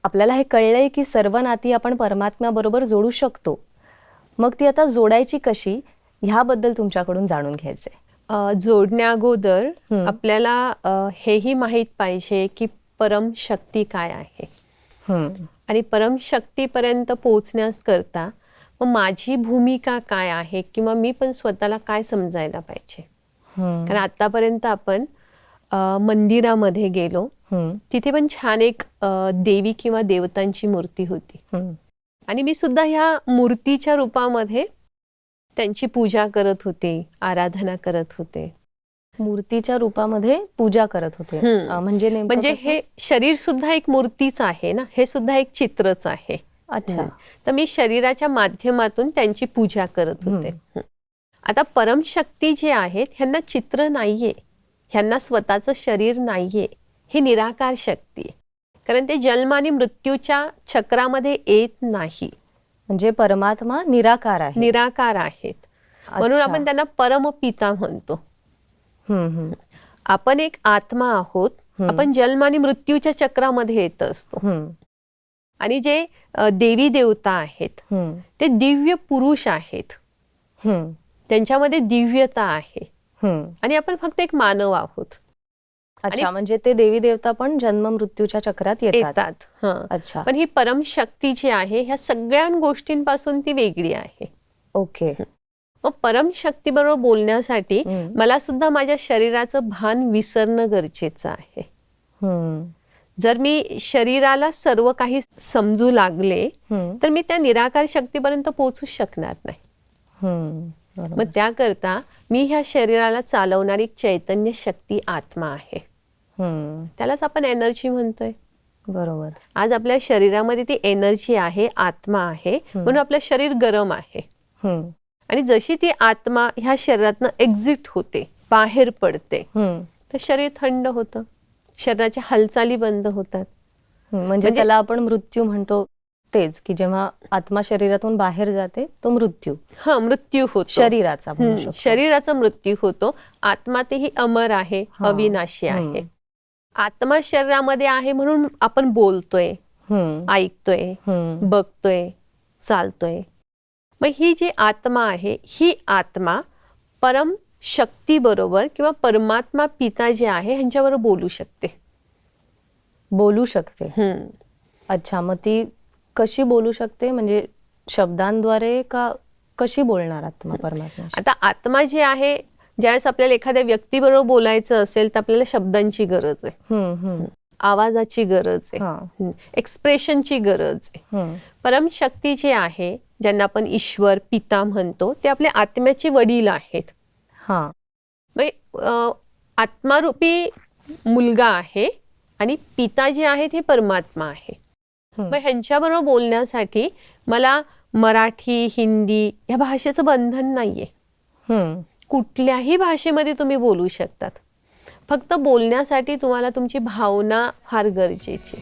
आपल्याला हे कळलंय की सर्व नाती आपण परमात्म्याबरोबर जोडू शकतो, मग ती आता जोडायची कशी ह्याबद्दल तुमच्याकडून जाणून घ्यायचंय. जोडण्याअगोदर आपल्याला हेही माहीत पाहिजे की परमशक्ती काय आहे आणि परमशक्तीपर्यंत पोहोचण्यास करता मग माझी भूमिका काय आहे किंवा मी पण स्वतःला काय समजायला पाहिजे. कारण आतापर्यंत आपण मंदिरामध्ये गेलो, तिथे पण छान एक देवी किंवा देवतांची मूर्ती होती आणि मी सुद्धा ह्या मूर्तीच्या रूपामध्ये त्यांची पूजा करत होते, आराधना करत होते. मूर्तीच्या रूपामध्ये पूजा करत होते म्हणजे हे शरीर सुद्धा एक मूर्तीच आहे ना, हे सुद्धा एक चित्रच आहे. अच्छा. तर मी शरीराच्या माध्यमातून त्यांची पूजा करत होते. आता परमशक्ती जे आहेत ह्यांना चित्र नाहीये, ह्यांना स्वतःचं शरीर नाहीये, हे निराकार शक्ती आहे. कारण ते जन्म आणि मृत्यूच्या चक्रामध्ये येत नाही. म्हणजे परमात्मा निराकार आहे. निराकार आहेत, म्हणून आपण त्यांना परमपिता म्हणतो. आपण एक आत्मा आहोत, आपण जन्म आणि मृत्यूच्या चक्रामध्ये येत असतो. आणि जे देवी देवता आहेत ते दिव्य पुरुष आहेत, त्यांच्यामध्ये दिव्यता आहे आणि आपण फक्त एक मानव आहोत. अच्छा, म्हणजे ते देवी देवता पण जन्म मृत्यूच्या चक्रात येतात. अच्छा. पण ही परमशक्ती जी आहे ह्या सगळ्या गोष्टींपासून ती वेगळी आहे. ओके. मग परमशक्ती बरोबर बोलण्यासाठी मला सुद्धा माझ्या शरीराचं भान विसरणं गरजेचं आहे. जर मी शरीराला सर्व काही समजू लागले तर मी त्या निराकार शक्तीपर्यंत पोहोचू शकणार नाही. मग त्याकरता मी ह्या शरीराला चालवणारी चैतन्य शक्ती आत्मा आहे. त्यालाच आपण एनर्जी म्हणतोय. बरोबर. आज आपल्या शरीरामध्ये ती एनर्जी आहे, आत्मा आहे, म्हणून आपलं शरीर गरम आहे. आणि जशी ती आत्मा ह्या शरीरातनं एक्झिट होते, बाहेर पडते, तर शरीर थंड होतं, शरीराच्या हालचाली बंद होतात. म्हणजे त्याला आपण मृत्यू म्हणतो तेच, की जेव्हा आत्मा शरीरातून बाहेर जाते तो मृत्यू. मृत्यू होतो शरीराचा. शरीराचा मृत्यू होतो. आत्मा तेही अमर आहे, अविनाशी आहे. आत्मा शरीरामध्ये आहे म्हणून आपण बोलतोय, ऐकतोय, बघतोय, चालतोय. मग ही जी आत्मा आहे ही आत्मा परम शक्ती बरोबर किंवा परमात्मा पिता जे आहे ह्यांच्याबरोबर बोलू शकते. अच्छा, मग ती कशी बोलू शकते? म्हणजे शब्दांद्वारे का कशी बोलणार आत्मा परमात्मा? आता आत्मा जी आहे, ज्यावेळेस आपल्याला एखाद्या व्यक्तीबरोबर बोलायचं असेल तर आपल्याला शब्दांची गरज आहे, आवाजाची गरज आहे, एक्सप्रेशनची गरज आहे. परमशक्ती जी आहे, ज्यांना आपण ईश्वर पिता म्हणतो, ते आपल्या आत्म्याचे वडील आहेत. आत्मारूपी मुलगा आहे आणि पिता जे आहेत हे परमात्मा आहे. मग ह्यांच्याबरोबर बोलण्यासाठी मला मराठी, हिंदी या भाषेचं बंधन नाहीये. कुठल्याही भाषेमध्ये तुम्ही बोलू शकतात. फक्त बोलण्यासाठी तुम्हाला तुमची भावना फार गरजेची.